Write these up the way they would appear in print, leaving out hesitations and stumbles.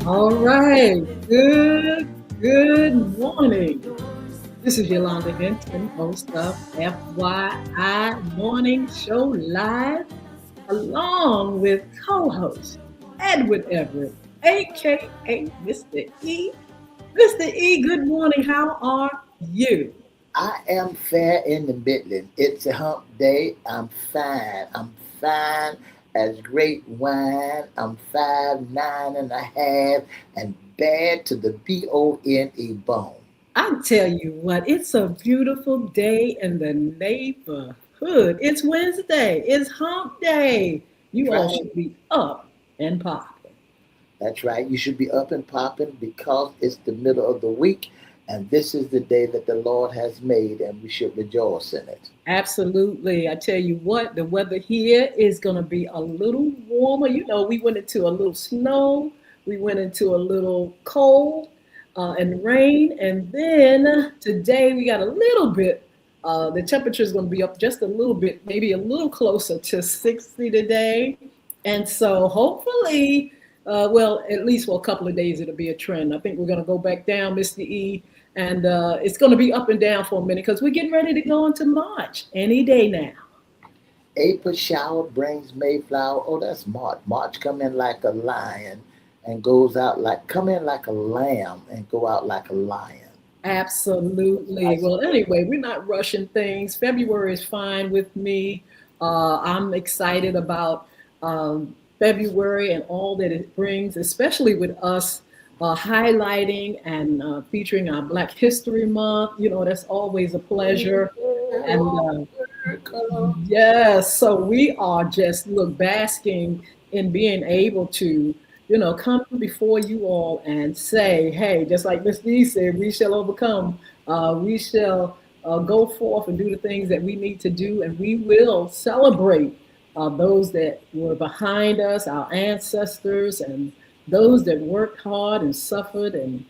All right. Good morning. This is Yolanda Hinton, host of FYI Morning Show Live, along with co-host Edward Everett, aka Mr. E. Mr. E, good morning. How are you? I am fair in the middling. It's a hump day. I'm fine. I'm fine as great wine. I'm 5'9.5" and bad to the bone bone. I tell you what, it's a beautiful day in the neighborhood. It's Wednesday. It's hump day. That's You all right. should be up and popping. That's right. You should be up and popping because it's the middle of the week, and this is the day that the Lord has made, and we should rejoice in it. Absolutely. I tell you what, the weather here is going to be a little warmer. You know, we went into a little snow, we went into a little cold and rain. And then today we got a little bit, the temperature is going to be up just a little bit, maybe a little closer to 60 today. And so hopefully, well, at least for a couple of days, it'll be a trend. I think we're going to go back down, Mr. E, and it's going to be up and down for a minute because we're getting ready to go into March any day now. April shower brings Mayflower. Oh, that's March. March come in like a lion and goes out like come in like a lamb and go out like a lion. Absolutely. Nice. Well, anyway, we're not rushing things. February is fine with me. I'm excited about February and all that it brings, especially with us highlighting and featuring our Black History Month. You know, that's always a pleasure. And yes, so we are just look basking in being able to, come before you all and say, hey, just like Miss D said, we shall overcome. We shall go forth and do the things that we need to do, and we will celebrate those that were behind us, our ancestors, and those that worked hard and suffered and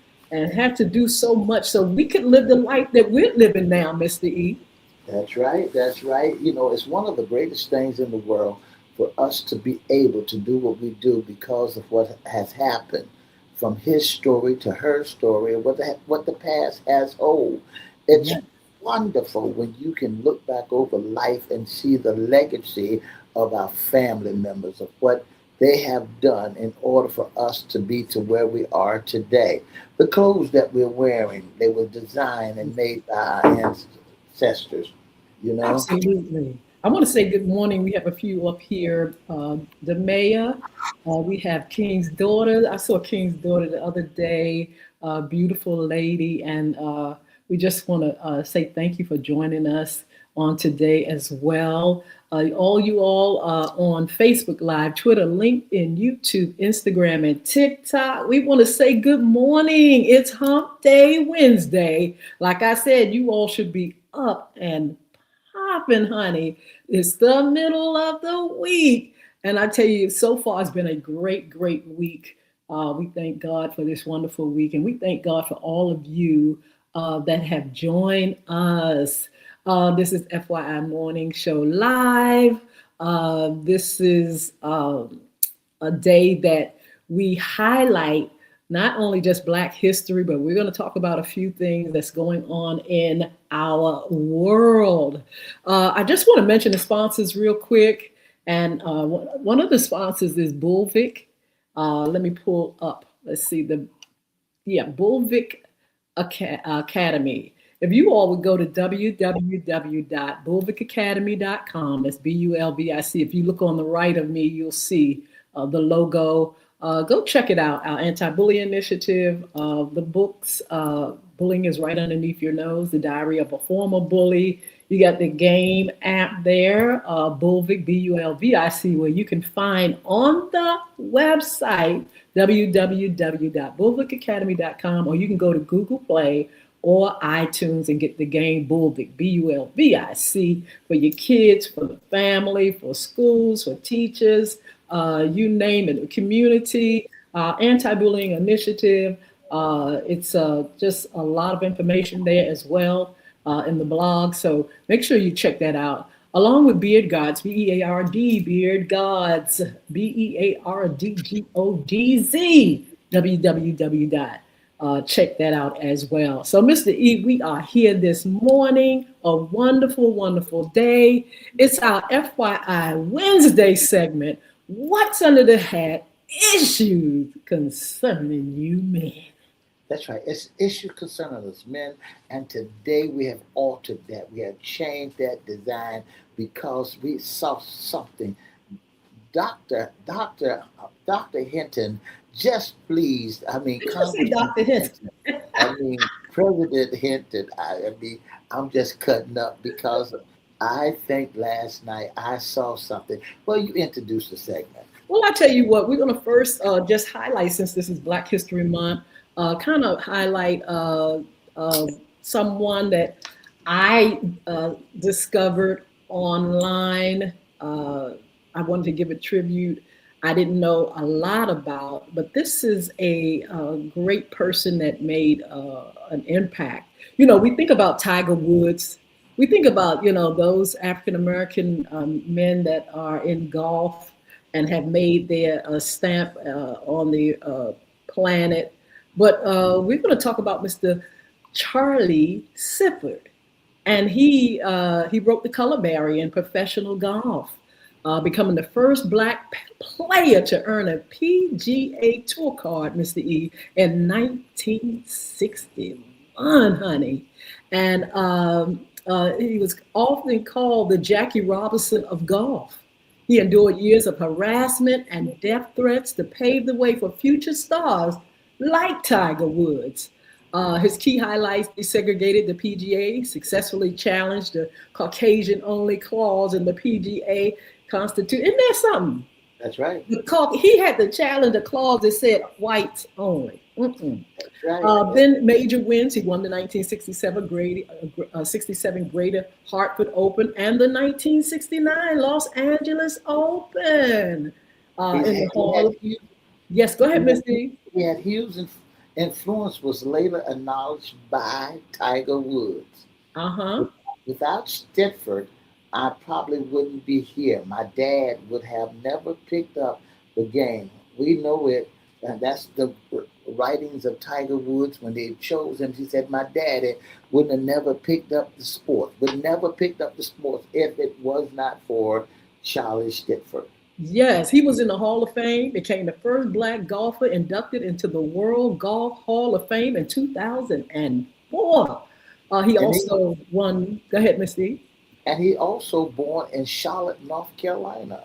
had to do so much so we could live the life that we're living now, Mr. E. That's right. That's right. You know, it's one of the greatest things in the world for us to be able to do what we do because of what has happened, from his story to her story, what the past has hold. It's Yeah. wonderful when you can look back over life and see the legacy of our family members, of what they have done in order for us to be to where we are today. The clothes that we're wearing, they were designed and made by our ancestors, you know? Absolutely. I want to say good morning. We have a few up here. The mayor, we have King's daughter. I saw King's daughter the other day, beautiful lady. And we just want to say thank you for joining us on today as well. All you all on Facebook Live, Twitter, LinkedIn, YouTube, Instagram, and TikTok. We want to say good morning. It's Hump Day Wednesday. Like I said, you all should be up and popping, honey. It's the middle of the week. And I tell you, so far it's been a great week. We thank God for this wonderful week. And we thank God for all of you that have joined us. This is FYI Morning Show Live. This is a day that we highlight not only just Black history, but we're going to talk about a few things that's going on in our world. I just want to mention the sponsors real quick. And one of the sponsors is Bulvic. Let me pull up. Let's see Bulvic Academy. If you all would go to www.bulvicacademy.com, that's Bulvic. If you look on the right of me, you'll see the logo. Go check it out. Our anti-bullying initiative, the books, Bullying is Right Underneath Your Nose, The Diary of a Former Bully. You got the game app there, Bulvic, Bulvic, where you can find on the website, www.bulvicacademy.com, or you can go to Google Play or iTunes and get the game Bulvic, Bulvic, for your kids, for the family, for schools, for teachers, you name it, community, anti-bullying initiative. It's just a lot of information there as well in the blog. So make sure you check that out. Along with Beard Gods, Beard, Beard Gods, Beardgodz. www. Check that out as well. So, Mr. E, we are here this morning. A wonderful, wonderful day. It's our FYI Wednesday segment. What's under the hat? Issues concerning you men. That's right. It's issue concerning us men, and today we have altered that. We have changed that design because we saw something. Doctor Hinton just pleased. I mean, Did you say Congressman Dr. Hinton? Hinton. I mean, President Hinton. I mean, I'm just cutting up because I think last night I saw something. Well, you introduced the segment. Well, I tell you what, we're going to first just highlight, since this is Black History Month, kind of highlight uh, someone that I discovered online. I wanted to give a tribute. I didn't know a lot about, but this is a great person that made an impact. You know, we think about Tiger Woods. We think about, those African American men that are in golf and have made their stamp on the planet. But we're going to talk about Mr. Charlie Sifford, and he broke the color barrier in professional golf, becoming the first black player to earn a PGA Tour card, Mr. E, in 1961, honey. And he was often called the Jackie Robinson of golf. He endured years of harassment and death threats to pave the way for future stars like Tiger Woods. His key highlights desegregated the PGA, successfully challenged the Caucasian only clause in the PGA Constitution. Isn't there something? That's right. He had to challenge a clause that said whites only. Mm-mm. That's right. Then major wins. He won the 1967 67 Greater Hartford Open and the 1969 Los Angeles Open. In the Hall. Yes, go ahead, Miss D. He had huge influence, was later acknowledged by Tiger Woods. Uh-huh. Without Stitford, I probably wouldn't be here. My dad would have never picked up the game. We know it, and that's the writings of Tiger Woods when they chose him. He said, my daddy wouldn't have never picked up the sport, would never picked up the sport if it was not for Charlie Stitford. Yes, he was in the Hall of Fame, became the first black golfer inducted into the World Golf Hall of Fame in 2004. He also won, go ahead, Miss D. And he also born in Charlotte, North Carolina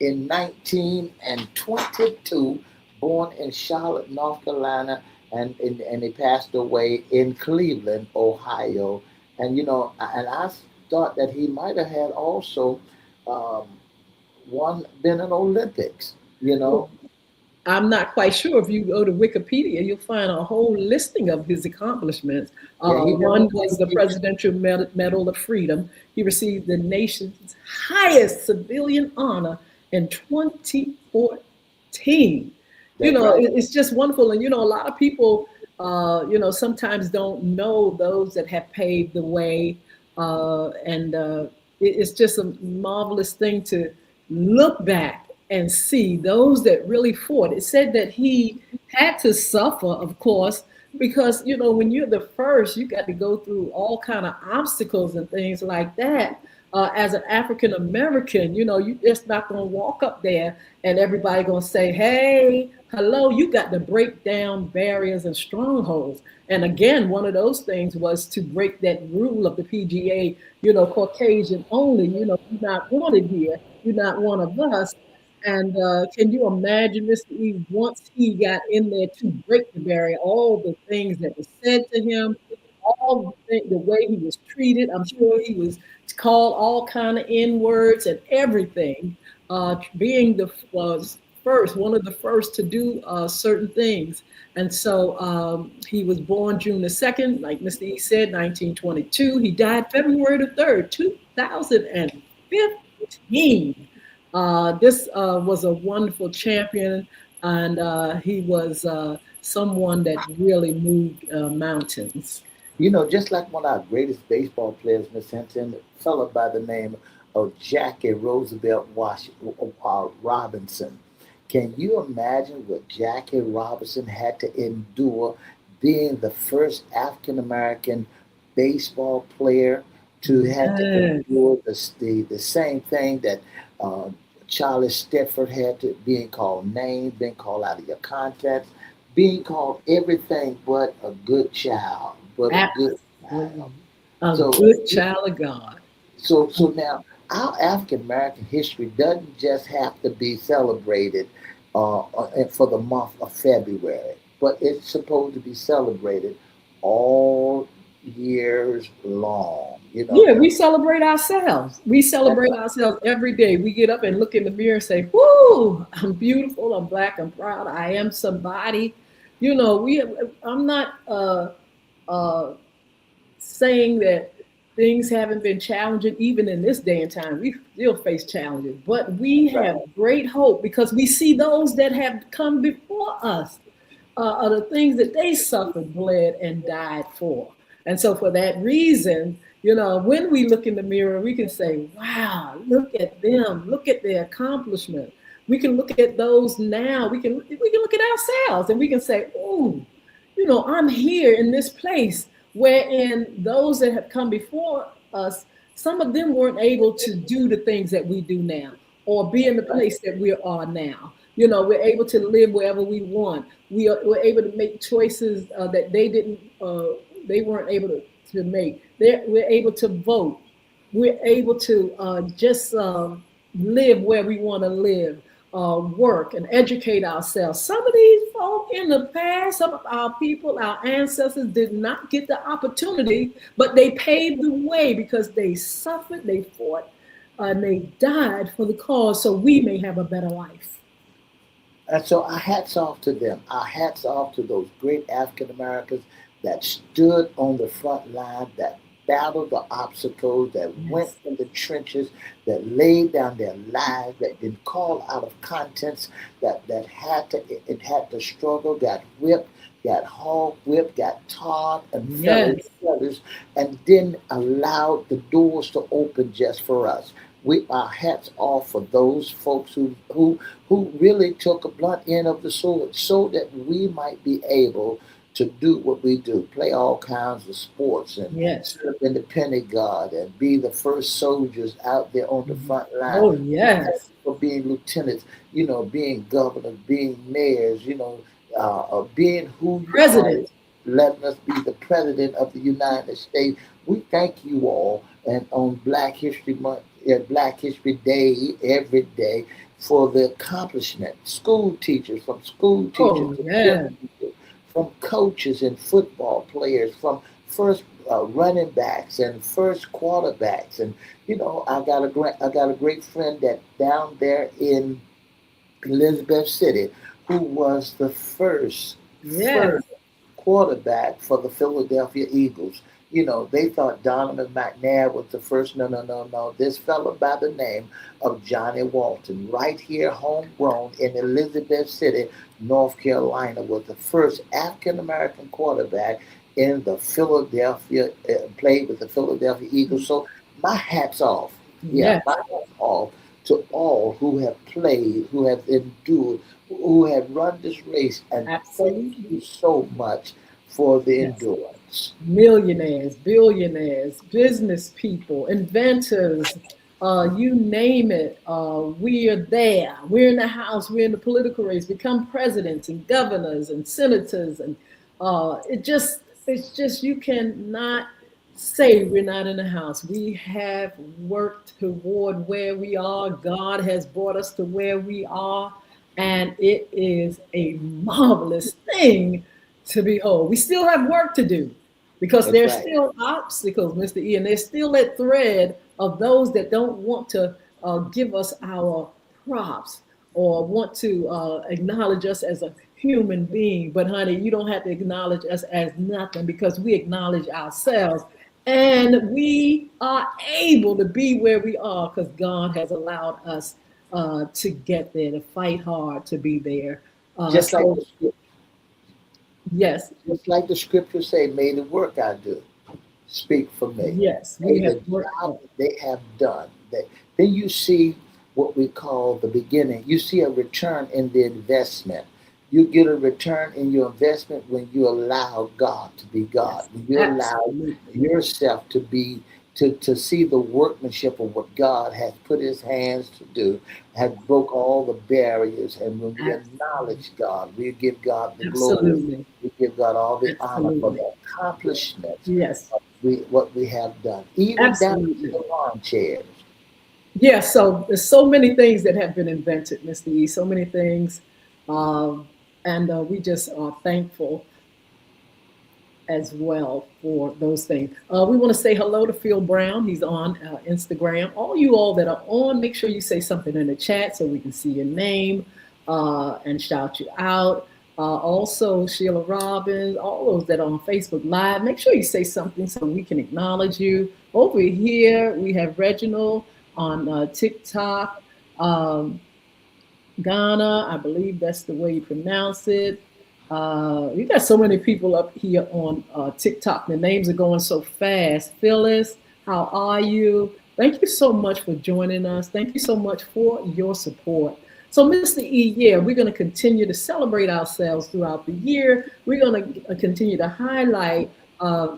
in 1922, born in Charlotte, North Carolina, and he passed away in Cleveland, Ohio. And, and I thought that he might have had also um, been in Olympics. I'm not quite sure. If you go to Wikipedia, you'll find a whole listing of his accomplishments. One was the Presidential Medal of Freedom. He received the nation's highest civilian honor in 2014. It's just wonderful. And, a lot of people, sometimes don't know those that have paved the way. It's just a marvelous thing to look back and see those that really fought. It said that he had to suffer, of course, because when you're the first, you got to go through all kind of obstacles and things like that. As an African American, you just not gonna walk up there and everybody gonna say, "Hey, hello." You got to break down barriers and strongholds. And again, one of those things was to break that rule of the PGA. Caucasian only. You're not wanted here. You're not one of us. And can you imagine, Mr. E, once he got in there to break the barrier, all the things that were said to him, all the way he was treated. I'm sure he was called all kind of N words and everything. Being the first, one of the first to do certain things. And so he was born June the 2nd, like Mr. E said, 1922. He died February the 3rd, 2015. This was a wonderful champion, and he was someone that really moved mountains. Just like one of our greatest baseball players, Miss Hinton, a fellow by the name of Jackie Roosevelt Robinson. Can you imagine what Jackie Robinson had to endure being the first African American baseball player to have to Yes. endure the same thing that uh, Charlie Stepford had to being called names, being called out of your context, being called everything but a good child, but a good child. Absolutely. A So good child of God. so now our African American history doesn't just have to be celebrated for the month of February, but it's supposed to be celebrated all years long. You know, Yeah, we celebrate ourselves. We that's celebrate ourselves every day. We get up and look in the mirror and say, "Whoo, I'm beautiful. I'm black. I'm proud. I am somebody." You know, we. I'm not uh, saying that things haven't been challenging even in this day and time. We still face challenges, but we have right. great hope because we see those that have come before us are the things that they suffered, bled, and died for. And so, for that reason, you know, when we look in the mirror, we can say, wow, look at them, look at their accomplishment. We can look at those now. We can look at ourselves and we can say, oh, you know, I'm here in this place wherein those that have come before us, some of them weren't able to do the things that we do now or be in the place that we are now. You know, we're able to live wherever we want. We're able to make choices that they weren't able to make. We're able to vote. We're able to just live where we want to live, work and educate ourselves. Some of these folk in the past, some of our people, our ancestors did not get the opportunity, but they paved the way because they suffered, they fought, and they died for the cause so we may have a better life. And so our hats off to them. Our hats off to those great African Americans that stood on the front line, that battled the obstacles, that went Yes. in the trenches, that laid down their lives, that didn't call out of contents, that had to it had to struggle, got whipped, got hog whipped, got tarred and fell in Yes. feathers, and didn't allow the doors to open just for us. We our hats off for those folks who really took a blunt end of the sword so that we might be able to do what we do, play all kinds of sports and Yes. serve in the Pentagon and be the first soldiers out there on the front line. Oh, We thank yes. you for being lieutenants, being governors, being mayors, being who you are, President. letting us be the president of the United States. We thank you all, and on Black History Month, Black History Day, every day, for the accomplishment. School teachers Oh, to yeah. gym teachers, from coaches and football players, from first running backs and first quarterbacks, and I got a great friend that down there in Elizabeth City, who was the Yes. first quarterback for the Philadelphia Eagles. They thought Donovan McNabb was the first. No, no, no, no. This fellow by the name of Johnny Walton, right here, homegrown in Elizabeth City, North Carolina, was the first African American quarterback in the played with the Philadelphia Eagles. So my hat's off. Yeah, Yes. my hat's off to all who have played, who have endured, who have run this race, and thank Absolutely. you so much for the Yes. endurance. Millionaires, billionaires, business people, inventors, you name it. We are there. We're in the House. We're in the political race. Become presidents and governors and senators, and it's just you cannot say we're not in the House. We have worked toward where we are. God has brought us to where we are, and it is a marvelous thing to behold. We still have work to do because That's there's right. still obstacles, Mr. E, and there's still that thread of those that don't want to give us our props or want to acknowledge us as a human being. But honey, you don't have to acknowledge us as nothing because we acknowledge ourselves. And we are able to be where we are because God has allowed us to get there, to fight hard to be there. Just like So, the scrip- yes, just like the scriptures say, may the work I do speak for me. yes, we May have the worked job hard. that they have done. Then you see what we call the beginning. You see a return in the investment. You get a return in your investment when you allow God to be God. Yes, When you allow absolutely. yourself to be to see the workmanship of what God has put his hands to do, has broke all the barriers. And when we Absolutely. acknowledge God, we give God the glory. Absolutely. We give God all the honor for Absolutely. the accomplishments Yes, of what we have done, even down to absolutely. the lawn chairs. Yeah, so there's so many things that have been invented, Mr. E, so many things. Um, and we just are thankful as well for those things. We want to say hello to Phil Brown. He's on Instagram. All you all that are on, make sure you say something in the chat so we can see your name and shout you out. Also, Sheila Robbins, all those that are on Facebook Live, make sure you say something so we can acknowledge you. Over here, we have Reginald on TikTok. Um, Ghana, I believe that's the way you pronounce it. You got so many people up here on TikTok. The names are going so fast. Phyllis, how are you? Thank you so much for joining us. Thank you so much for your support. So, Mr. E, yeah, we're going to continue to celebrate ourselves throughout the year. We're going to continue to highlight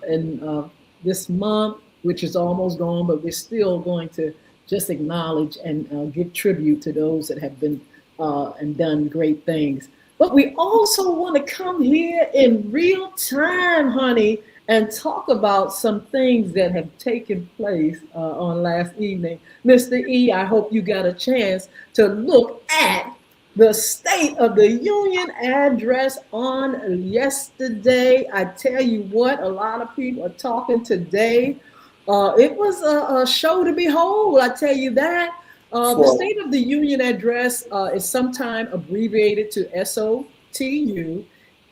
in this month, which is almost gone, but we're still going to just acknowledge and give tribute to those that have been and done great things. But we also want to come here in real time, honey, and talk about some things that have taken place on last evening. Mr. E, I hope you got a chance to look at the State of the Union address on yesterday. I tell you what, a lot of people are talking today. It was a show to behold, I tell you that. The For State of the Union address is sometimes abbreviated to SOTU,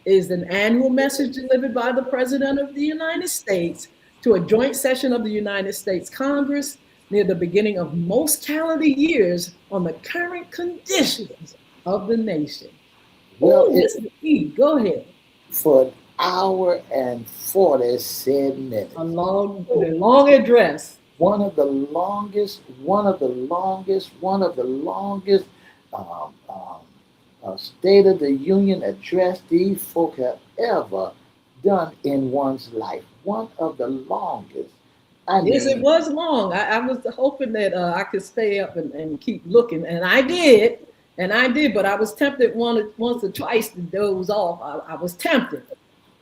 is an annual message delivered by the President of the United States to a joint session of the United States Congress near the beginning of most calendar years on the current conditions of the nation. well, Oh, it Mr. E, go ahead. for an hour and 47 A minutes. the long address. One of the longest um, um, State of the Union address these folk have ever done in one's life. One of the longest. I Yes, it mean, was long. I was hoping that I could stay up and keep looking, and I did, but I was tempted once or twice to doze off. I was tempted,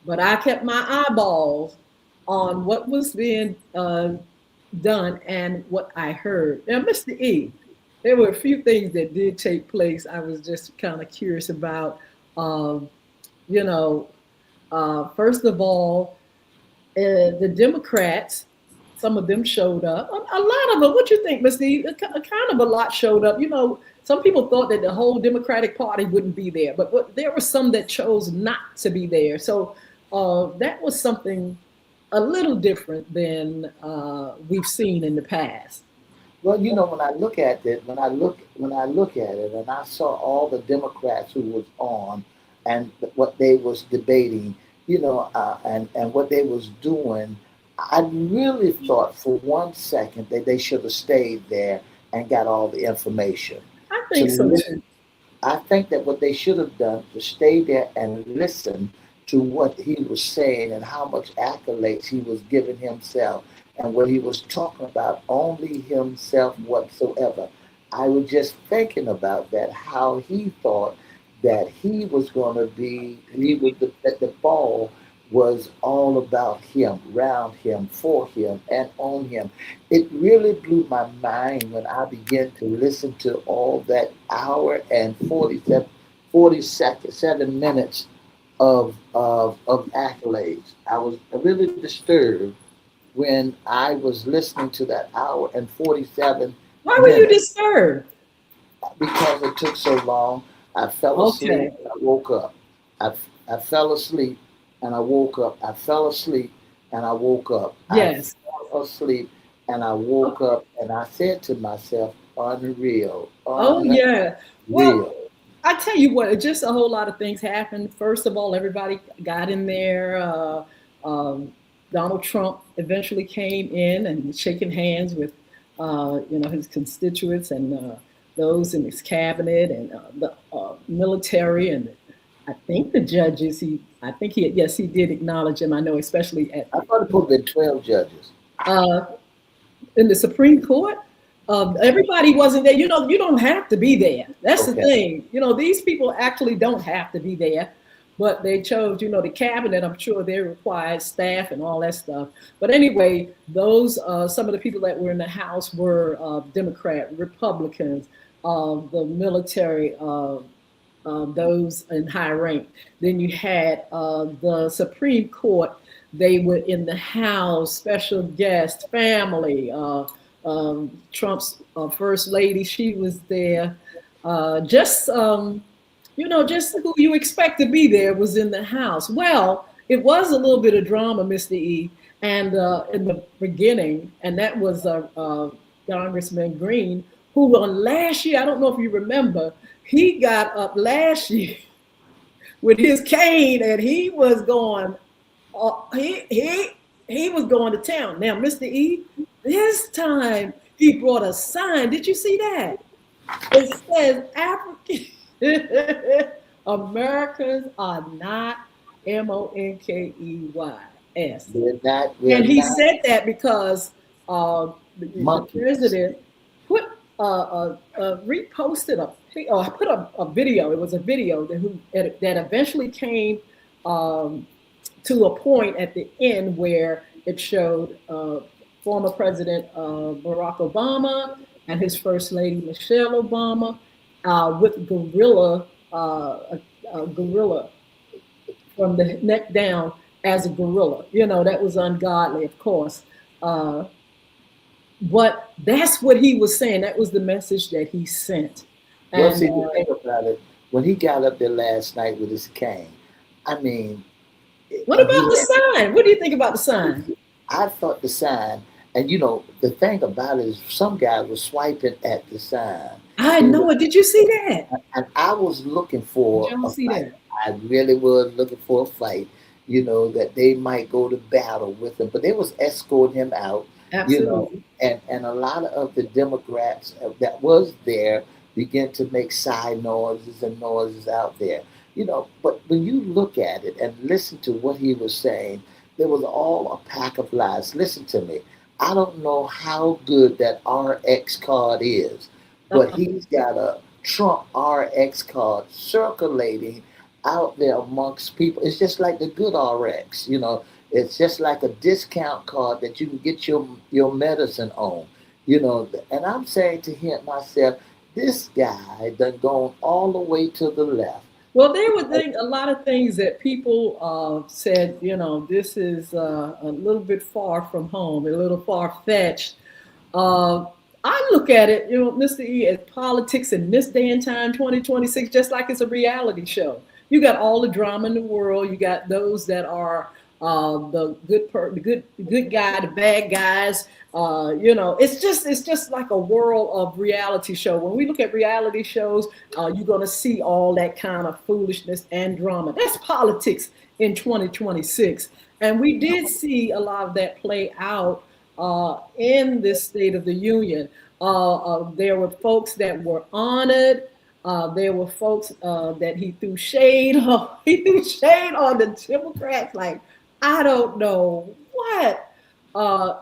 but I kept my eyeballs on what was being done and what I heard. Now, Mr. E, there were a few things that did take place. I was just kind of curious about. Um, you know, first of all, the Democrats, some of them showed up. A lot of them. What you think, Miss Steve? Kind of a lot showed up. You know, some people thought that the whole Democratic Party wouldn't be there, but there were some that chose not to be there. So that was something a little different than we've seen in the past. well, when I look at it, when I look at it, and I saw all the Democrats who was on, and what they was debating, and what they was doing, I really thought for 1 second that they should have stayed there and got all the information. I To think so listen, too. I think that what they should have done was stay there and listen to what he was saying and how much accolades he was giving himself and what he was talking about only himself whatsoever. I was just thinking about that, how he thought that he was going to be, that the ball was all about him, round him, for him, and on him. It really blew my mind when I began to listen to all that hour and 7 minutes of accolades. I was really disturbed when I was listening to that hour and 47 Why were you minutes disturbed? because it took so long. I fell asleep Okay. and I woke up. I, I fell asleep and I woke up. I fell asleep and I woke up. I Yes. fell asleep and I woke up and I said to myself, unreal, Oh unreal. yeah. Well, I tell you what, just a whole lot of things happened. First of all, everybody got in there. Donald Trump eventually came in and shaking hands with, his constituents and those in his cabinet and the military and I think the judges. I think yes, he did acknowledge him. I know, especially at I thought it would have been 12 judges. uh, in the Supreme Court. Everybody wasn't there. You don't have to be there. That's the Okay. thing. These people actually don't have to be there, but they chose, the cabinet. I'm sure they required staff and all that stuff. But anyway, those some of the people that were in the House were Democrat, Republicans, the military, those in high rank. Then you had the Supreme Court. They were in the House, special guest, family. Trump's first lady, she was there. Just who you expect to be there was in the House. Well, it was a little bit of drama, Mr. E, and in the beginning, and that was Congressman Green, who on last year, I don't know if you remember, he got up last year with his cane and he was going. He was going to town. Now, Mr. E, this time he brought a sign. Did you see that? It says African Americans are not Monkeys. We're And he not said that because the monkeys. president put reposted put a video. It was a video that eventually came to a point at the end where it showed former President Barack Obama and his first lady Michelle Obama with gorilla from the neck down as a gorilla. That was ungodly, of course. But that's what he was saying. That was the message that he sent. Well, And see, the thing about it, when he got up there last night with his cane, I mean, what and about he the sign? What do you think about the sign? I thought the sign, and the thing about it is some guy was swiping at the sign. I He was, know it. Did you see that? and I was looking Did for y'all a see fight. that? I really was looking for a fight, that they might go to battle with him, but they was escorting him out, you know, Absolutely. and a lot of the Democrats that was there began to make side noises and noises out there. But when you look at it and listen to what he was saying, there was all a pack of lies. Listen to me. I don't know how good that RX card is, but Uh-uh. he's got a Trump RX card circulating out there amongst people. It's just like the good RX. It's just like a discount card that you can get your medicine on. And I'm saying to him myself, this guy done gone all the way to the left. Well, there were a lot of things that people said, this is a little bit far from home, a little far fetched. Uh, I look at it, Mr. E, as politics in this day and time, 2026, just like it's a reality show. You got all the drama in the world. You got those that are the good guy, the bad guys. It's just like a world of reality show. When we look at reality shows, you're gonna see all that kind of foolishness and drama. That's politics in 2026, and we did see a lot of that play out in this State of the Union. There were folks that were honored. There were folks that he threw shade on. He threw shade on the Democrats, like I don't know what.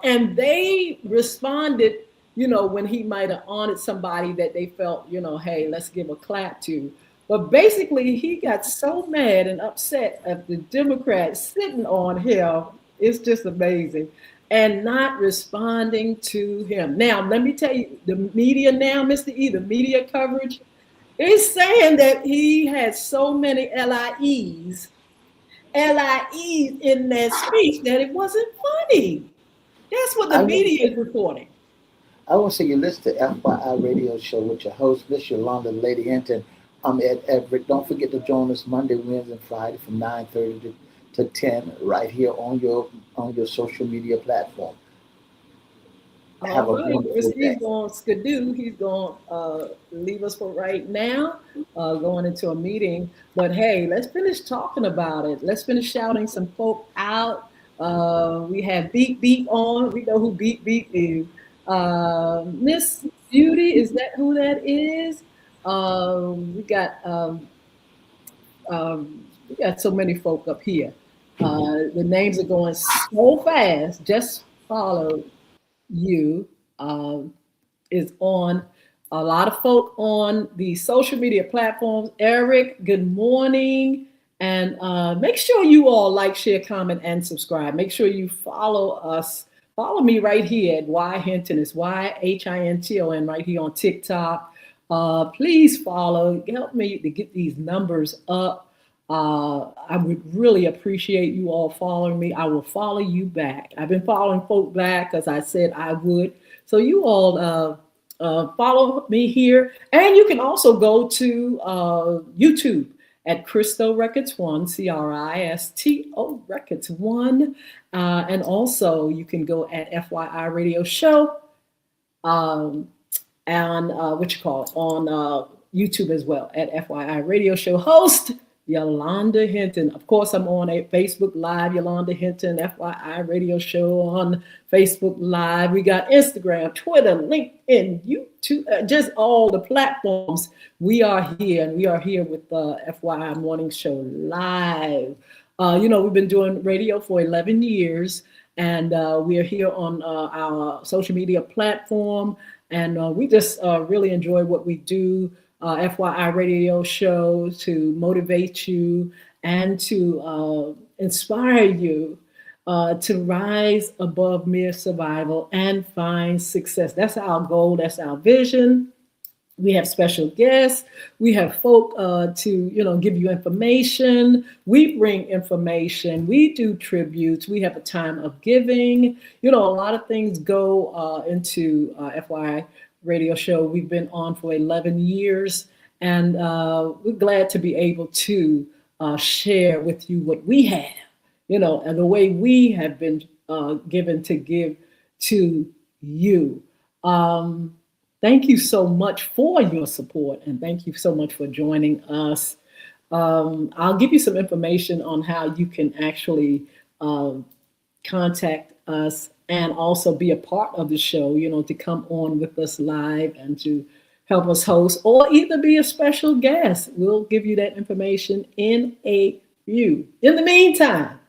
And they responded, when he might have honored somebody that they felt, hey, let's give a clap to. But basically, he got so mad and upset at the Democrats sitting on him. It's just amazing. And not responding to him. Now, let me tell you, the media now, Mr. E, the media coverage is saying that he had so many LIEs in that speech that it wasn't funny. That's what the I want, media is reporting. I want to say you listen to FYI radio show with your host, Miss Yolanda Lady Hinton. I'm at Everette. Don't forget to join us Monday, Wednesday, and Friday from 9:30 to 10 right here on your social media platform. Have All a right, wonderful he's day. going skidoo. He's going to leave us for right now, going into a meeting. But hey, let's finish talking about it. Let's finish shouting some folk out. We have Beat Beat on. We know who Beat Beat is. Miss Beauty, is that who that is? We got we got so many folk up here. The names are going so fast. Just follow you. Is on a lot of folk on the social media platforms. Eric, good morning. And make sure you all like, share, comment, and subscribe. Make sure you follow us. Follow me right here at Y Hinton. It's YHINTON right here on TikTok. Please follow. Help me to get these numbers up. I would really appreciate you all following me. I will follow you back. I've been following folk back because I said I would. So you all follow me here. And you can also go to YouTube at Cristo Records One, CRISTO Records One. And also you can go at FYI Radio Show. And on YouTube as well at FYI Radio Show host Yolanda Hinton. Of course, I'm on a Facebook Live, Yolanda Hinton, FYI Radio Show on Facebook Live. We got Instagram, Twitter, LinkedIn, YouTube, just all the platforms. We are here, and we are here with FYI Morning Show Live. We've been doing radio for 11 years, and we are here on our social media platform, and we just really enjoy what we do. FYI Radio Show to motivate you and to inspire you to rise above mere survival and find success. That's our goal. That's our vision. We have special guests. We have folk to give you information. We bring information. We do tributes. We have a time of giving. A lot of things go into FYI Radio Show. We've been on for 11 years, and we're glad to be able to share with you what we have, and the way we have been given to give to you. Thank you so much for your support, and thank you so much for joining us. I'll give you some information on how you can actually contact us and also be a part of the show, to come on with us live and to help us host, or either be a special guest. We'll give you that information in a few. In the meantime,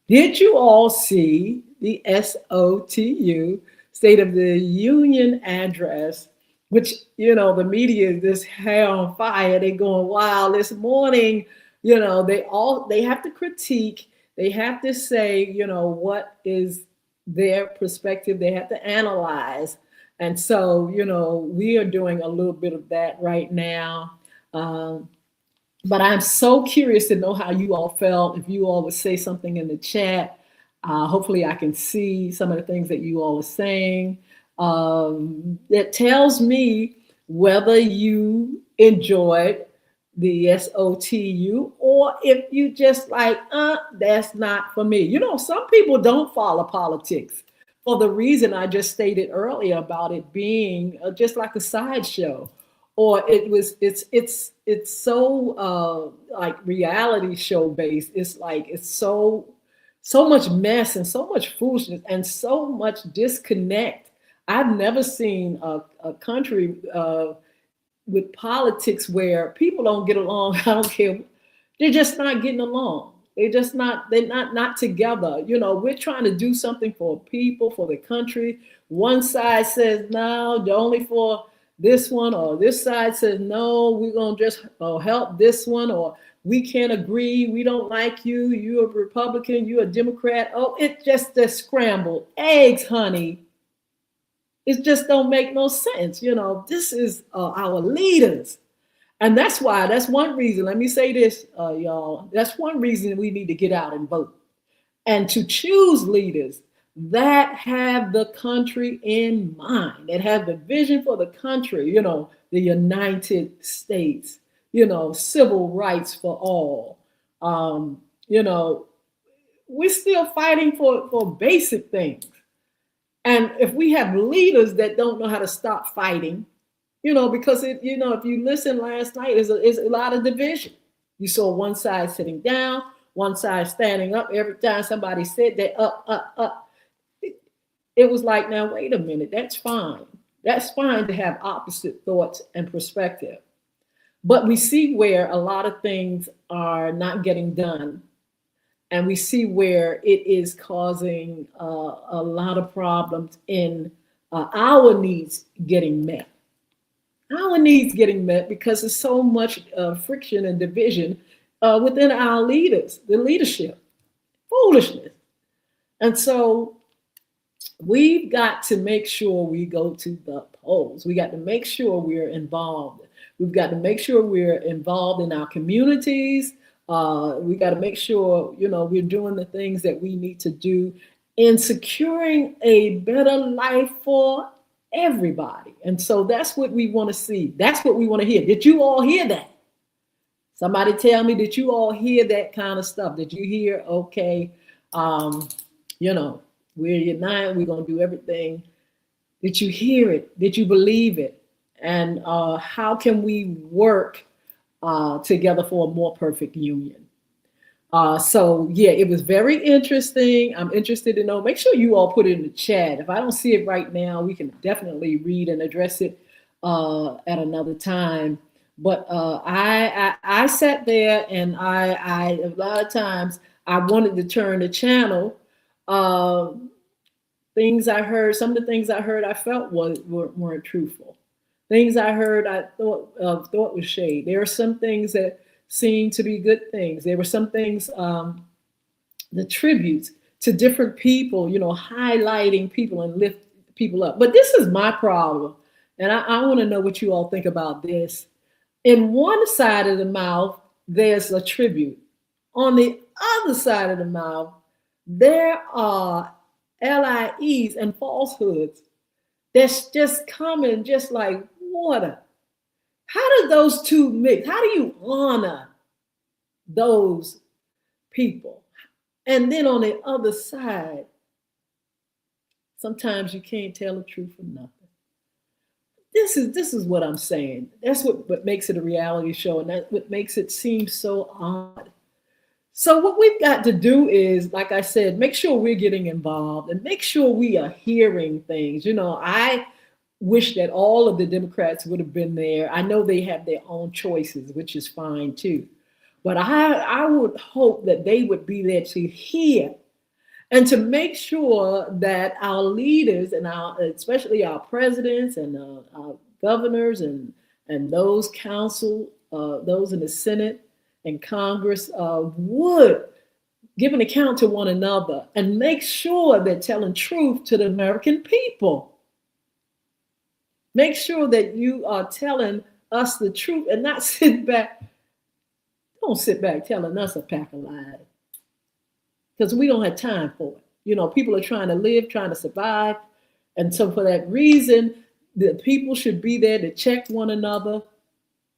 did you all see the SOTU, State of the Union address, which, the media is this hair on fire. They're going wild this morning. They have to critique. They have to say, what is their perspective. They have to analyze. And so, we are doing a little bit of that right now. But I'm so curious to know how you all felt. If you all would say something in the chat, hopefully I can see some of the things that you all are saying. It tells me whether you enjoyed the SOTU, or if you just like, that's not for me. Some people don't follow politics for the reason I just stated earlier about it being just like a sideshow, or it's so like reality show based. It's like it's so much mess and so much foolishness and so much disconnect. I've never seen a country with politics where people don't get along. I don't care. They're just not getting along. They're not together. We're trying to do something for people, for the country. One side says, no, they're only for this one, or this side says, no, we're going to just help this one, or we can't agree. We don't like you. You're a Republican. You're a Democrat. Oh, it's just the scrambled eggs, honey. It just don't make no sense. This is our leaders. And that's one reason, let me say this, y'all, that's one reason we need to get out and vote and to choose leaders that have the country in mind, that have the vision for the country, the United States, civil rights for all. We're still fighting for basic things. And if we have leaders that don't know how to stop fighting, because if you listen last night, there's a lot of division. You saw one side sitting down, one side standing up. Every time somebody said that, up. It was like, now, wait a minute, that's fine. That's fine to have opposite thoughts and perspective. But we see where a lot of things are not getting done. And we see where it is causing a lot of problems in our needs getting met. Our needs getting met because there's so much friction and division within our leaders, the leadership, foolishness. And so we've got to make sure we go to the polls. We got to make sure we're involved. We've got to make sure we're involved in our communities. We got to make sure, we're doing the things that we need to do in securing a better life for everybody. And so that's what we want to see. That's what we want to hear. Did you all hear that? Somebody tell me, did you all hear that kind of stuff? Did you hear, okay, we're united, we're going to do everything. Did you hear it? Did you believe it? And how can we work together for a more perfect union? So yeah, it was very interesting. I'm interested to know. Make sure you all put it in the chat. If I don't see it right now, we can definitely read and address it at another time. But I sat there and I a lot of times I wanted to turn the channel. Things I heard, some of the things I heard, I felt weren't truthful. Things I heard, I thought was shade. There are some things that seemed to be good things. There were some things, the tributes to different people, highlighting people and lift people up. But this is my problem, and I want to know what you all think about this. In one side of the mouth, there's a tribute. On the other side of the mouth, there are lies and falsehoods that's just coming just like water. How do those two mix? How do you honor those people? And then on the other side, sometimes you can't tell the truth from nothing. This is what I'm saying. That's what makes it a reality show, and that's what makes it seem so odd. So what we've got to do is, like I said, make sure we're getting involved and make sure we are hearing things. I wish that all of the Democrats would have been there. I know they have their own choices, which is fine too. But I would hope that they would be there to hear and to make sure that our leaders and especially our presidents and our governors and those council, those in the Senate and Congress would give an account to one another and make sure they're telling truth to the American people. Make sure that you are telling us the truth and not sit back. Don't sit back telling us a pack of lies, because we don't have time for it. People are trying to live, trying to survive. And so for that reason, the people should be there to check one another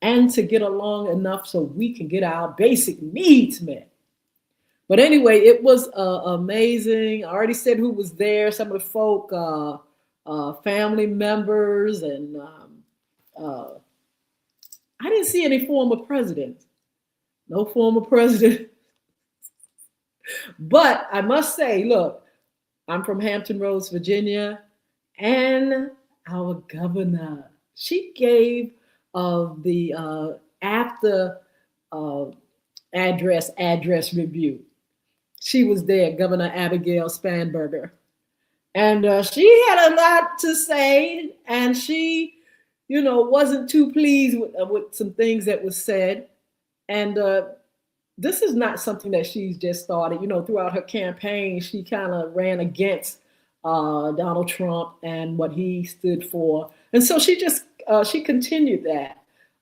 and to get along enough so we can get our basic needs met. But anyway, it was amazing. I already said who was there. Some of the folk, family members, and I didn't see any former presidents. No former president. But I must say, look, I'm from Hampton Roads, Virginia, and our governor, she gave the after address review. She was there, Governor Abigail Spanberger. And she had a lot to say, and she, wasn't too pleased with some things that was said. And this is not something that she's just started. Throughout her campaign, she kind of ran against Donald Trump and what he stood for. And so she continued that.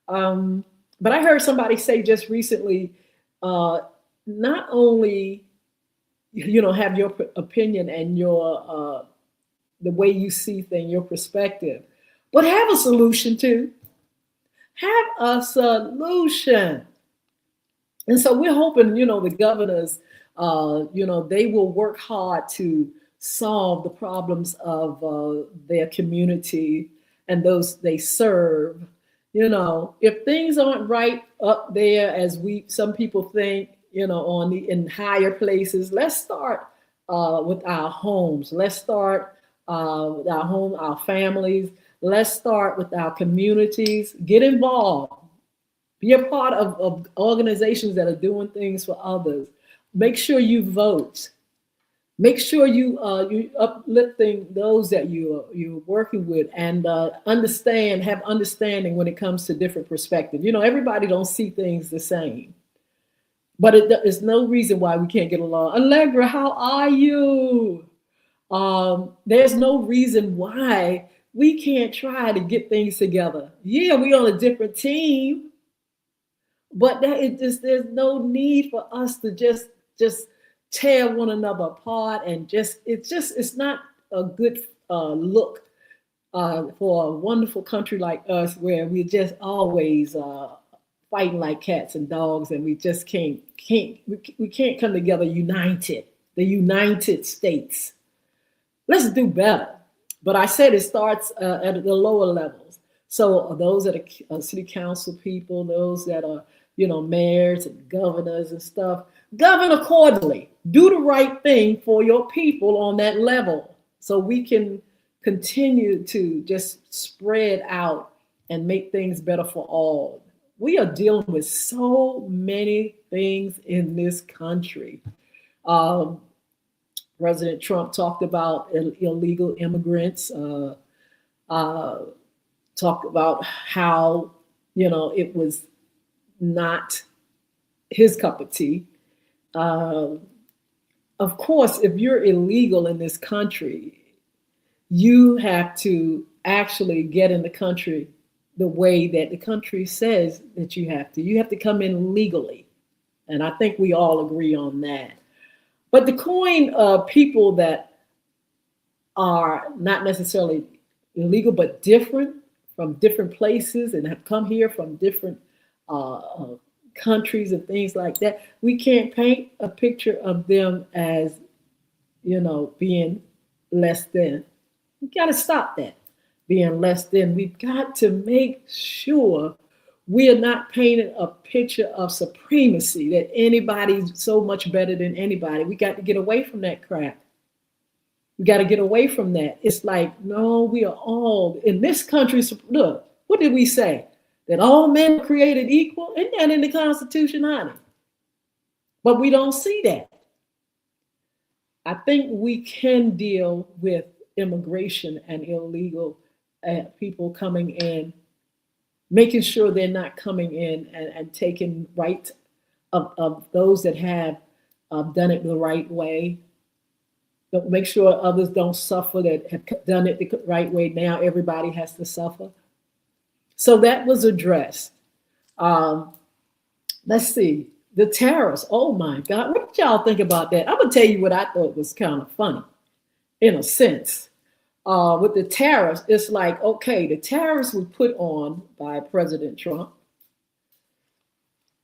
But I heard somebody say just recently, not only, have your opinion and your the way you see things, your perspective, but have a solution too. Have a solution. And so we're hoping, the governors, they will work hard to solve the problems of their community and those they serve. If things aren't right up there as some people think, in higher places, let's start with our homes. Let's start with our home, our families. Let's start with our communities. Get involved. Be a part of organizations that are doing things for others. Make sure you vote. Make sure you uplifting those that you're working with, and have understanding when it comes to different perspectives. You know, everybody don't see things the same, but there's no reason why we can't get along. Allegra, how are you? There's no reason why we can't try to get things together. Yeah, we on a different team, but there's no need for us to just tear one another apart, and it's not a good look for a wonderful country like us, where we just always fighting like cats and dogs, and we just we can't come together united. The United States. Let's do better. But I said it starts at the lower levels. So those that are city council people, those that are, mayors and governors and stuff, govern accordingly. Do the right thing for your people on that level, so we can continue to just spread out and make things better for all. We are dealing with so many things in this country. President Trump talked about illegal immigrants, talked about how, it was not his cup of tea. Of course, if you're illegal in this country, you have to actually get in the country the way that the country says that you have to. You have to come in legally. And I think we all agree on that. But the coin of people that are not necessarily illegal, but different, from different places, and have come here from different countries and things like that, we can't paint a picture of them as, being less than. We got to stop that, being less than. We've got to make sure we are not painting a picture of supremacy, that anybody's so much better than anybody. We got to get away from that crap. We got to get away from that. It's like, no, we are all in this country. Look, what did we say? That all men are created equal? Isn't that in the Constitution, honey? But we don't see that. I think we can deal with immigration and illegal people coming in, making sure they're not coming in and taking right of those that have done it the right way. But make sure others don't suffer that have done it the right way. Now everybody has to suffer. So that was addressed. Let's see. The tariffs. Oh my God. What did y'all think about that? I'm going to tell you what I thought was kind of funny, in a sense. With the tariffs, it's like, okay, the tariffs were put on by President Trump.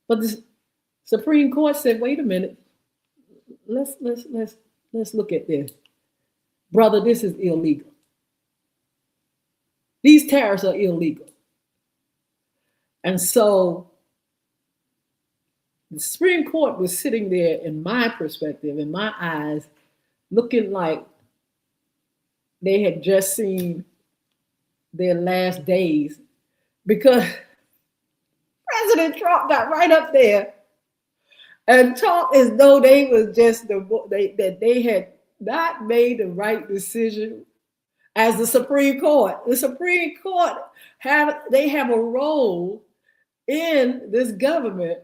But the Supreme Court said, wait a minute, let's look at this. Brother, this is illegal. These tariffs are illegal. And so the Supreme Court was sitting there, in my perspective, in my eyes, looking like they had just seen their last days, because President Trump got right up there and talked as though they was just that they had not made the right decision as the Supreme Court. The Supreme Court have a role in this government,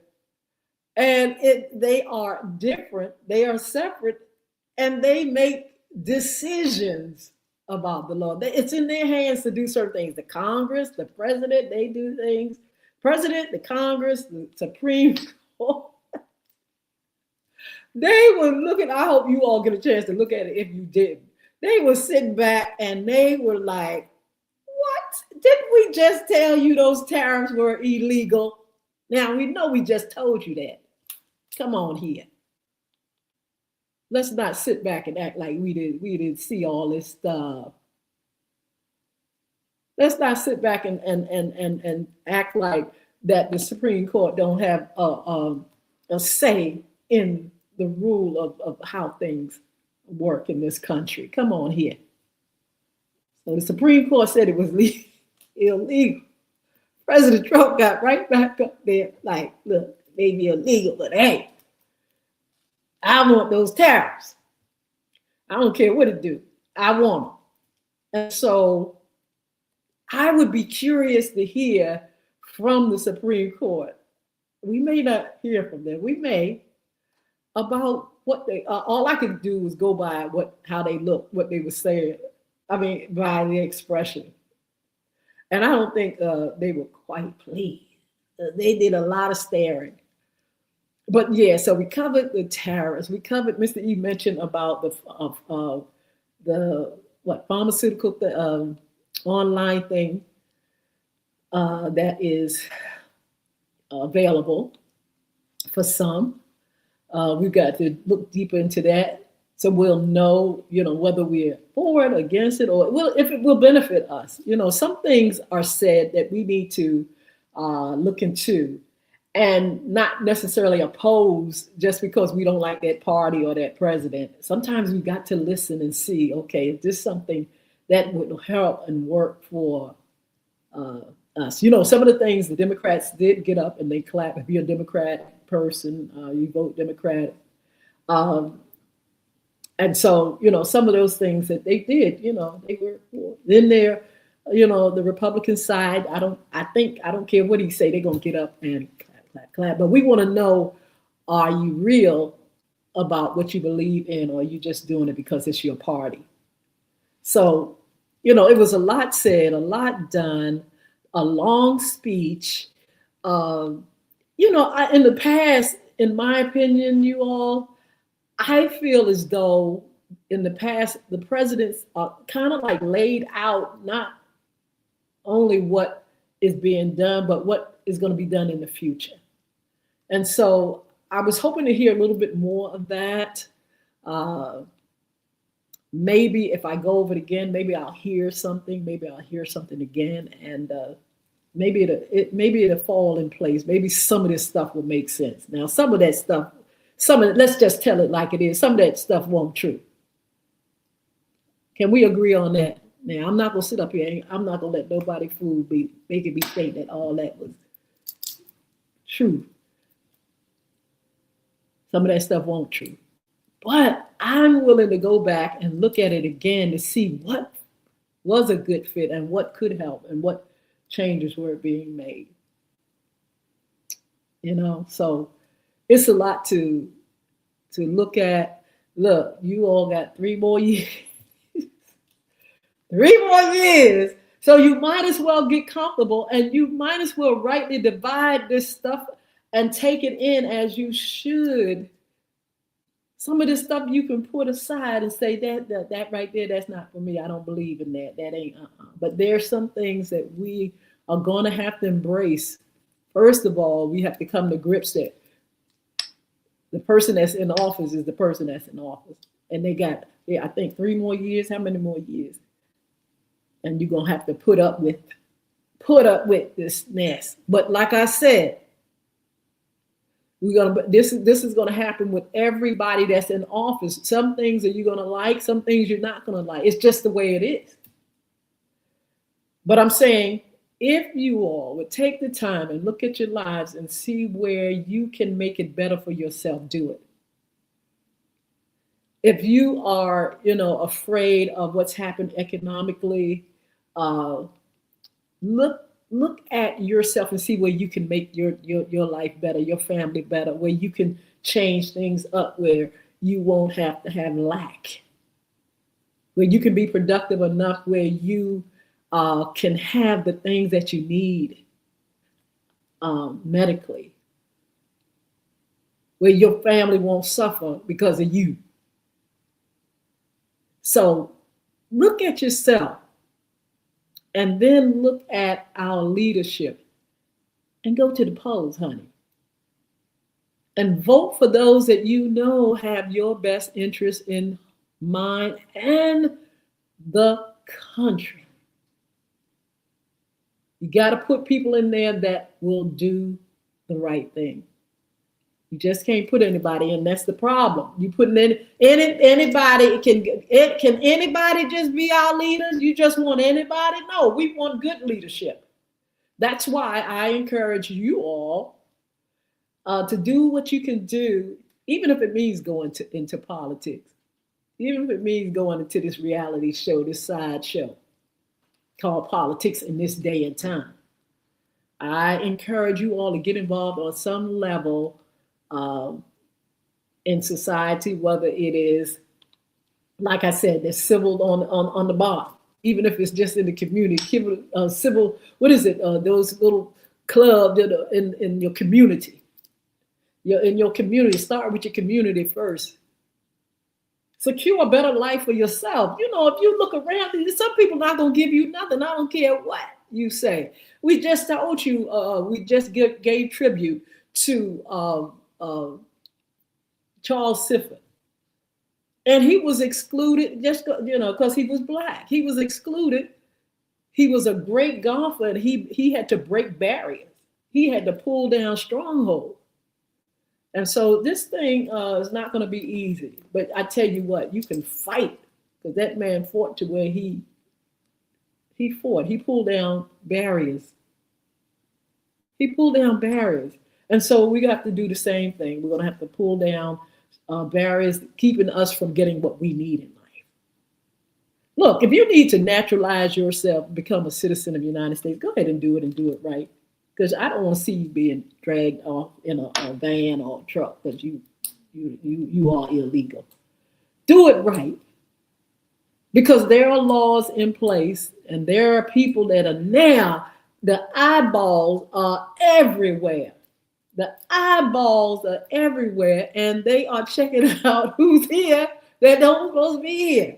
and they are different, they are separate, and they make decisions about the law. It's in their hands to do certain things. The Congress, the president, they do things. President, the Congress, the Supreme Court. They were looking, I hope you all get a chance to look at it if you didn't. They were sitting back and they were like, what? Didn't we just tell you those tariffs were illegal? Now, we know we just told you that. Come on here. Let's not sit back and act like we didn't see all this stuff. Let's not sit back and act like that the Supreme Court don't have a say in the rule of how things work in this country. Come on here. So the Supreme Court said it was legal. illegal. President Trump got right back up there, like, look, they be illegal, but hey, I want those tariffs. I don't care what it do. I want them. And so I would be curious to hear from the Supreme Court. We may not hear from them. We may about what they. All I could do was go by how they look, what they were saying. I mean, by the expression. And I don't think they were quite pleased. They did a lot of staring. But yeah, so we covered the tariffs. We covered. Mr. E mentioned about the what pharmaceutical online thing that is available for some. We've got to look deeper into that, so we'll know, whether we're for it, against it, or if it will benefit us. Some things are said that we need to look into, and not necessarily oppose just because we don't like that party or that president. Sometimes we got to listen and see, okay, is this something that would help and work for us? Some of the things the Democrats did get up and they clap. If you're a Democrat person, you vote Democrat. And so, some of those things that they did, they were for. Then there, the Republican side, I don't care what he say, they're going to get up and clap. But we want to know, are you real about what you believe in, or are you just doing it because it's your party? So, it was a lot said, a lot done, a long speech. In the past, in my opinion, you all, I feel as though in the past, the presidents are kind of like laid out not only what is being done, but what is going to be done in the future. And so I was hoping to hear a little bit more of that. Maybe if I go over it again, maybe I'll hear something. Maybe I'll hear something again, and maybe it'll fall in place. Maybe some of this stuff will make sense. Now, some of that stuff, let's just tell it like it is. Some of that stuff won't true. Can we agree on that? Now, I'm not gonna sit up here. I'm not gonna let nobody fool me, making me think that all that was true. Some of that stuff won't true. But I'm willing to go back and look at it again to see what was a good fit and what could help and what changes were being made. So it's a lot to look at. Look, you all got 3 more years. 3 more years. So you might as well get comfortable, and you might as well rightly divide this stuff and take it in as you should. Some of this stuff you can put aside and say that right there, that's not for me. I don't believe in that. That ain't. But there's some things that we are going to have to embrace. First of all, we have to come to grips that the person that's in office is the person that's in office, and they got, I think, 3 more years. How many more years? And you're gonna have to put up with this mess. But like I said, this is gonna happen with everybody that's in office. Some things are you gonna like, some things you're not gonna like. It's just the way it is. But I'm saying, if you all would take the time and look at your lives and see where you can make it better for yourself, do it. If you are, afraid of what's happened economically, look at yourself and see where you can make your life better, your family better, where you can change things up, where you won't have to have lack, where you can be productive enough, where you can have the things that you need medically, where your family won't suffer because of you. So look at yourself, and then look at our leadership, and go to the polls, honey. And vote for those that have your best interest in mind and the country. You got to put people in there that will do the right thing. You just can't put anybody in. That's the problem. You putting in anybody. Can anybody just be our leader? You just want anybody? No, we want good leadership. That's why I encourage you all to do what you can do, even if it means going into politics, even if it means going into this reality show, this side show called politics in this day and time. I encourage you all to get involved on some level in society, whether it is, like I said, there's civil on the bar, even if it's just in the community, civil, what is it? Those little clubs that are in your community. In your community, start with your community first. Secure a better life for yourself. You know, if you look around, some people not gonna give you nothing. I don't care what you say. We just told you, we just gave tribute to Charles Sifford. And he was excluded just, because he was Black. He was excluded. He was a great golfer, and he had to break barriers. He had to pull down strongholds. And so this thing is not going to be easy. But I tell you what, you can fight, because that man fought to where he fought. He pulled down barriers. He pulled down barriers. And so we have to do the same thing. We're going to have to pull down barriers keeping us from getting what we need in life. Look, if you need to naturalize yourself, become a citizen of the United States, go ahead and do it right. Because I don't want to see you being dragged off in a van or a truck because you are illegal. Do it right. Because there are laws in place, and there are people that are now, the eyeballs are everywhere. The eyeballs are everywhere, and they are checking out who's here that don't supposed to be here.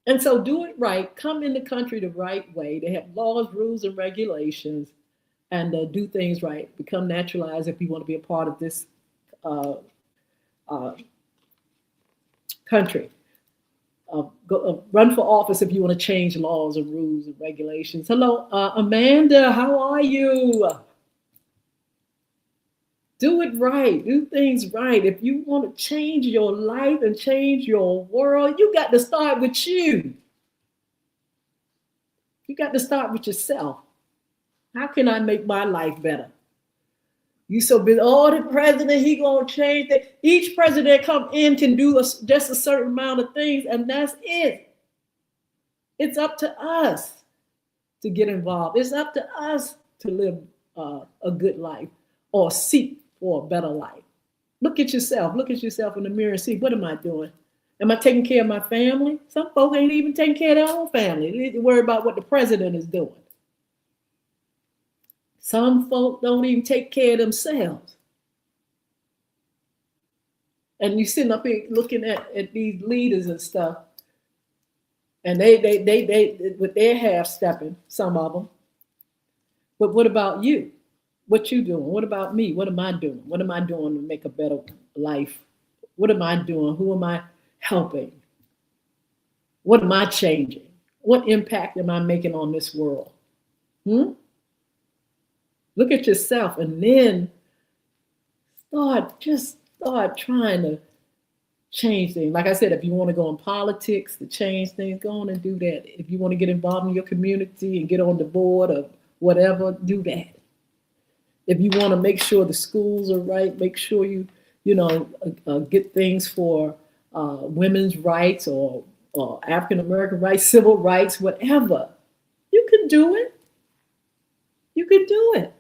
And so do it right. Come in the country the right way. They have laws, rules, and regulations, and do things right. Become naturalized if you want to be a part of this country. Run for office if you want to change laws and rules and regulations. Hello, Amanda, how are you? Do it right. Do things right. If you want to change your life and change your world, you got to start with you. You got to start with yourself. How can I make my life better? You so busy, the president, he gonna change that. Each president come in can do just a certain amount of things, and that's it. It's up to us to get involved. It's up to us to live a good life or seek for a better life. Look at yourself. Look at yourself in the mirror and see, what am I doing? Am I taking care of my family? Some folks ain't even taking care of their own family. They need to worry about what the president is doing. Some folk don't even take care of themselves. And you sitting up here looking at these leaders and stuff, and they with their half stepping, some of them. But what about you? What you doing? What about me? What am I doing? What am I doing to make a better life? What am I doing? Who am I helping? What am I changing? What impact am I making on this world? Look at yourself, and then start trying to change things. Like I said, if you want to go in politics to change things, go on and do that. If you want to get involved in your community and get on the board of whatever, do that. If you want to make sure the schools are right, make sure you get things for women's rights or African American rights, civil rights, whatever. You can do it. You can do it.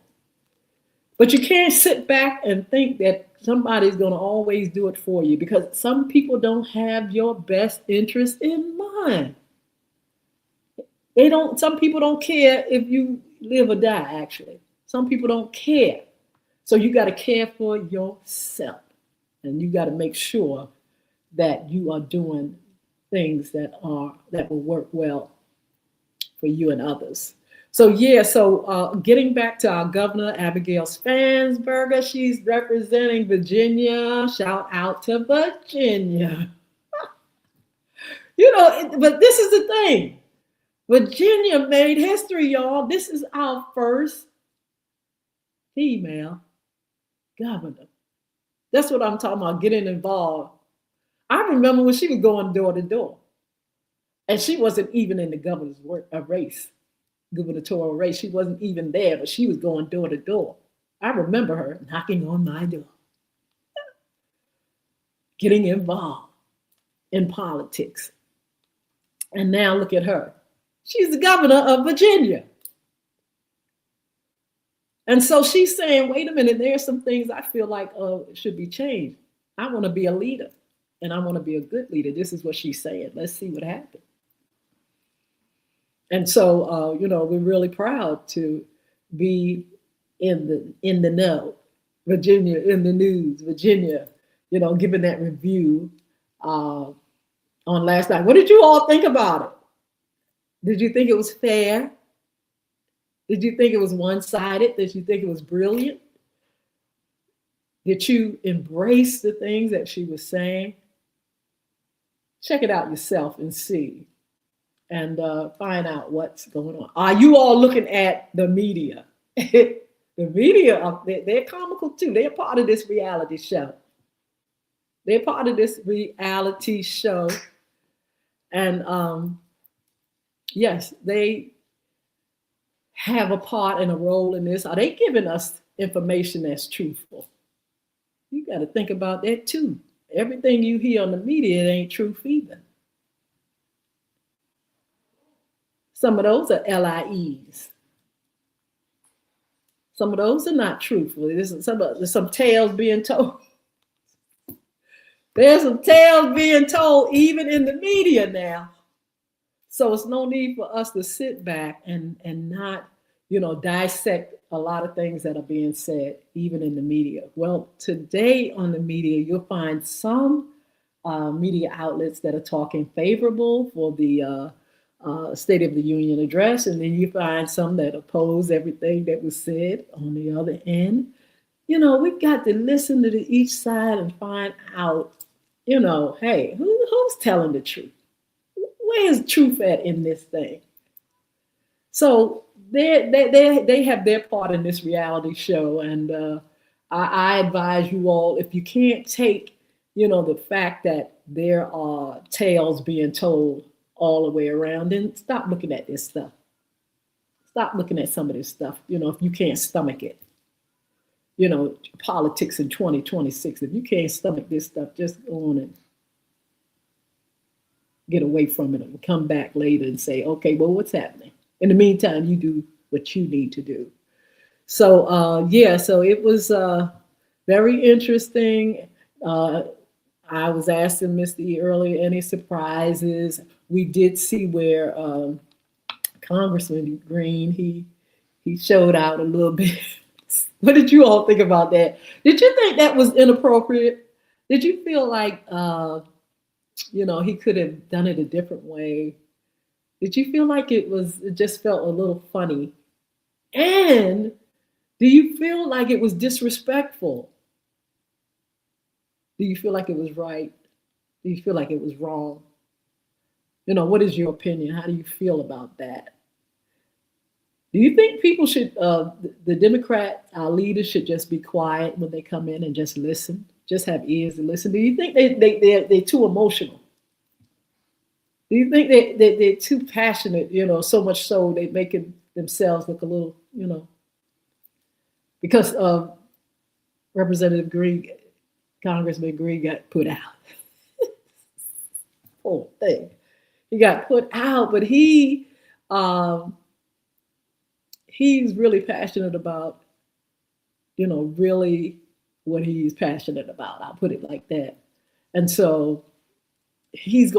But you can't sit back and think that somebody's going to always do it for you, because some people don't have your best interest in mind. Some people don't care if you live or die, actually. Some people don't care. So you got to care for yourself. And you got to make sure that you are doing things that will work well for you and others. So getting back to our governor, Abigail Spansberger, she's representing Virginia. Shout out to Virginia. But this is the thing. Virginia made history, y'all. This is our first female governor. That's what I'm talking about, getting involved. I remember when she was going door to door, and she wasn't even in the governor's race, gubernatorial race. She wasn't even there, but she was going door to door. I remember her knocking on my door, getting involved in politics. And now look at her. She's the governor of Virginia. And so she's saying, wait a minute, there's some things I feel like should be changed. I want to be a leader, and I want to be a good leader. This is what she's saying. Let's see what happens. And so, we're really proud to be in the know, Virginia in the news, Virginia, giving that review on last night. What did you all think about it? Did you think it was fair? Did you think it was one-sided? Did you think it was brilliant? Did you embrace the things that she was saying? Check it out yourself and see, and find out what's going on. Are you all looking at the media? The media, they're comical too. They're part of this reality show. They're part of this reality show. And yes, they have a part and a role in this. Are they giving us information that's truthful? You got to think about that too. Everything you hear on the media, it ain't truth either. Some of those are LIEs. Some of those are not truthful. There's some tales being told. There's some tales being told even in the media now. So it's no need for us to sit back and not, dissect a lot of things that are being said, even in the media. Well, today on the media, you'll find some media outlets that are talking favorable for the State of the Union address, and then you find some that oppose everything that was said on the other end. We've got to listen to each side and find out, hey, who's telling the truth? Where's truth at in this thing? So they have their part in this reality show, and I advise you all, if you can't take, the fact that there are tales being told all the way around, then stop looking at this stuff. Stop looking at some of this stuff, if you can't stomach it. Politics in 2026, if you can't stomach this stuff, just go on and get away from it and come back later and say, okay, well, what's happening? In the meantime, you do what you need to do. So, so it was very interesting. I was asking Mr. E earlier, any surprises? We did see where Congressman Green, he showed out a little bit. What did you all think about that? Did you think that was inappropriate? Did you feel like, he could have done it a different way? Did you feel like it just felt a little funny? And do you feel like it was disrespectful? Do you feel like it was right? Do you feel like it was wrong? What is your opinion? How do you feel about that? Do you think people should, the Democrat leaders should just be quiet when they come in and just listen, just have ears to listen? Do you think they're too emotional? Do you think they're too passionate, so much so they're making themselves look a little, because Representative Green, Congressman Green got put out. Whole thing. He got put out, but he's really passionate about, really what he's passionate about. I'll put it like that. And so he's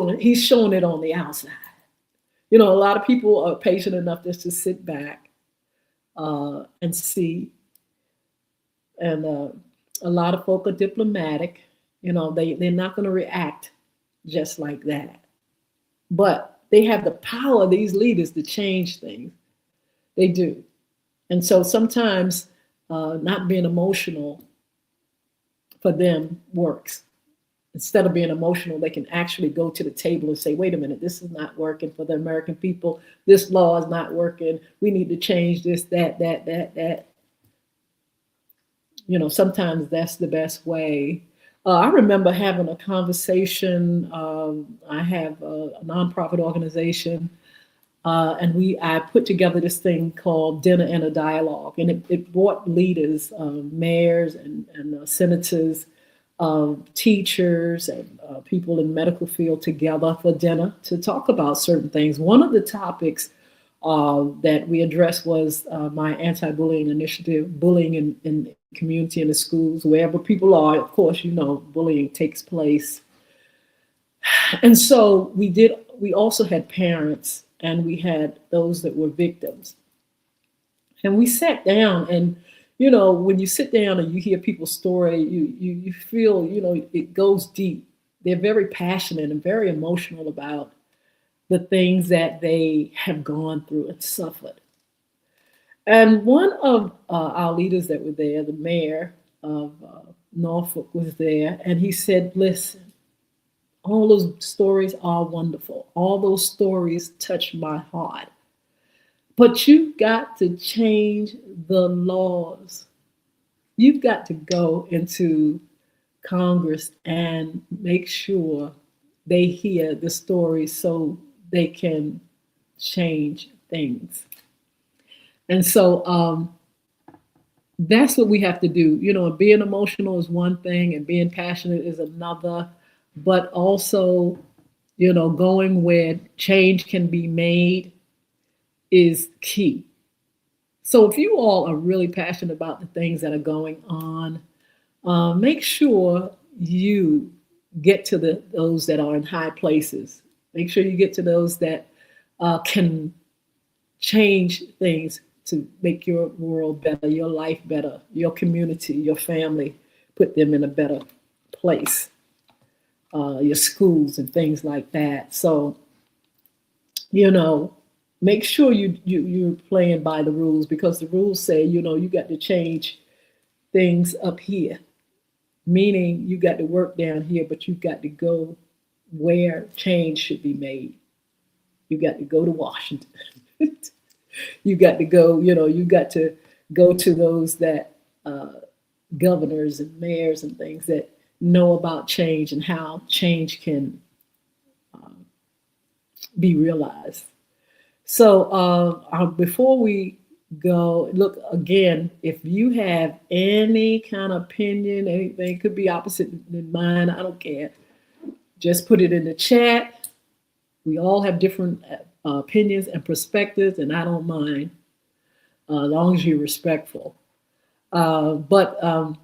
showing it on the outside. A lot of people are patient enough just to sit back and see. And a lot of folk are diplomatic. They're not going to react just like that. But they have the power, these leaders, to change things. They do. And so sometimes not being emotional for them works. Instead of being emotional, they can actually go to the table and say, wait a minute, this is not working for the American people. This law is not working. We need to change this, that. sometimes that's the best way. I remember having a conversation. I have a nonprofit organization, and I put together this thing called Dinner and a Dialogue, and it brought leaders, mayors and senators, teachers, and people in the medical field together for dinner to talk about certain things. One of the topics that we addressed was my anti-bullying initiative, bullying in community, in the schools, wherever people are. Of course, bullying takes place. And so we also had parents, and we had those that were victims. And we sat down, and when you sit down and you hear people's story, you feel, it goes deep. They're very passionate and very emotional about the things that they have gone through and suffered. And one of our leaders that were there, the mayor of Norfolk, was there, and he said, listen, all those stories are wonderful. All those stories touch my heart. But you've got to change the laws. You've got to go into Congress and make sure they hear the stories so they can change things. And so that's what we have to do. Being emotional is one thing and being passionate is another, but also, going where change can be made is key. So if you all are really passionate about the things that are going on, make sure you get to those that are in high places. Make sure you get to those that can change things to make your world better, your life better, your community, your family, put them in a better place, your schools and things like that. So, make sure you're playing by the rules, because the rules say, you got to change things up here, meaning you got to work down here, but you've got to go where change should be made. You got to go to Washington. You got to go, you got to go to those that governors and mayors and things that know about change and how change can be realized. So before we go, look again, if you have any kind of opinion, anything could be opposite than mine, I don't care. Just put it in the chat. We all have different opinions and perspectives, and I don't mind, as long as you're respectful. But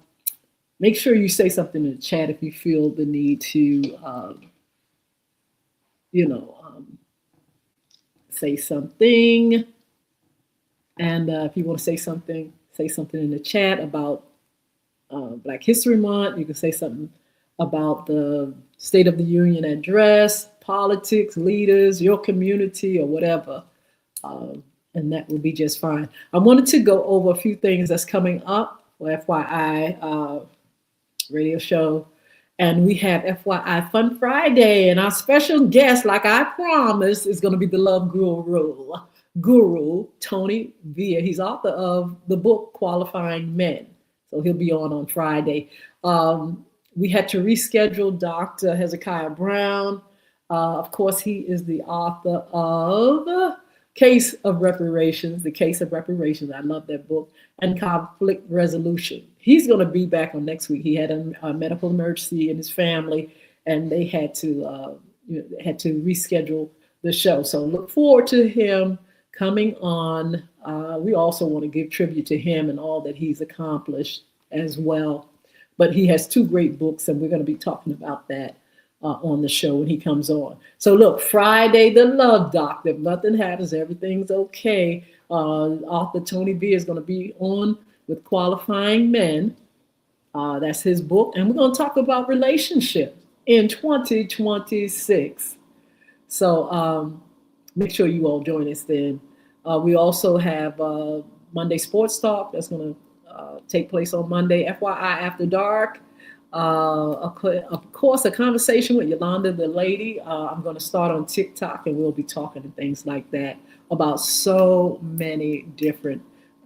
make sure you say something in the chat if you feel the need to, say something. And if you want to say something in the chat about Black History Month. You can say something about the State of the Union address, politics, leaders, your community, or whatever. And that will be just fine. I wanted to go over a few things that's coming up for FYI radio show. And we have FYI Fun Friday. And our special guest, like I promised, is going to be the Love Guru, Tony Villa. He's author of the book Qualifying Men. So he'll be on Friday. We had to reschedule Dr. Hezekiah Brown. Of course, he is the author of The Case of Reparations. I love that book. And Conflict Resolution. He's going to be back on next week. He had a medical emergency in his family, and they had to reschedule the show. So look forward to him coming on. We also want to give tribute to him and all that he's accomplished as well. But he has 2 great books, and we're going to be talking about that on the show when he comes on. So look, Friday, the Love Doctor. If nothing happens, everything's okay. Author Tony V is going to be on with Qualifying Men. That's his book. And we're going to talk about relationships in 2026. So make sure you all join us then. We also have Monday Sports Talk. That's going to take place on Monday, FYI After Dark. Of course, a conversation with Yolanda, the lady. I'm going to start on TikTok, and we'll be talking and things like that about so many different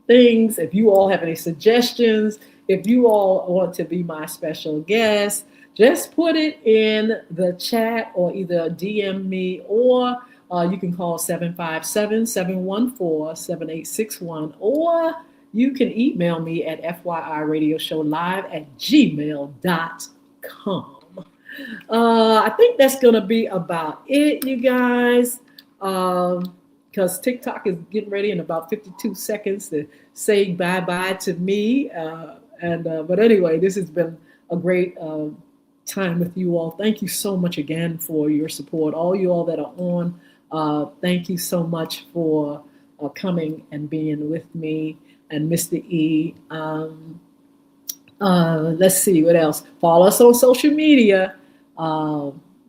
things. If you all have any suggestions, if you all want to be my special guest, just put it in the chat or either DM me or you can call 757-714-7861 or you can email me at fyradioshow@gmail.com. I think that's going to be about it, you guys. Because TikTok is getting ready in about 52 seconds to say bye bye to me. But anyway, this has been a great time with you all. Thank you so much again for your support. All you all that are on, thank you so much for coming and being with me. And Mr. E. Let's see what else. Follow us on social media.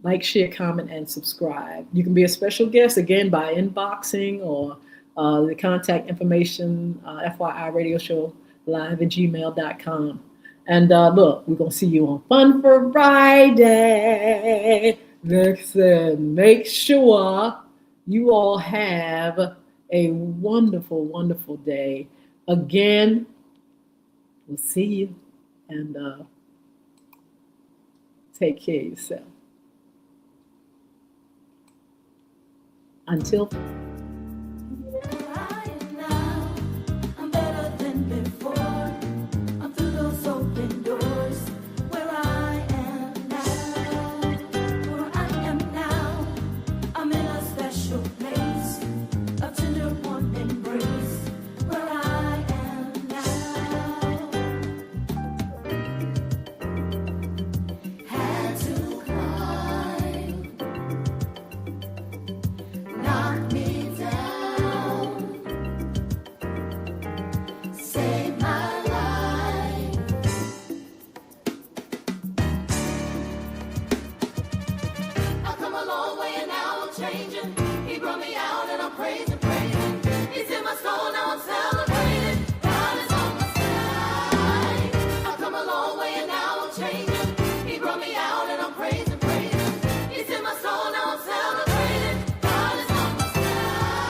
Like, share, comment, and subscribe. You can be a special guest again by inboxing or the contact information, FYI Radio Show live at gmail.com. And look, we're going to see you on Fun for Friday. Listen, make sure you all have a wonderful, wonderful day. Again, we'll see you. And take care of yourself. Until I'm better than before. I'm through those open doors. Where I am now, I'm in a special place, a tender warm embrace. Where I am now, had to climb, knock me down, save my life. I've come a long way and now I'm changing. He brought me out and I'm praising.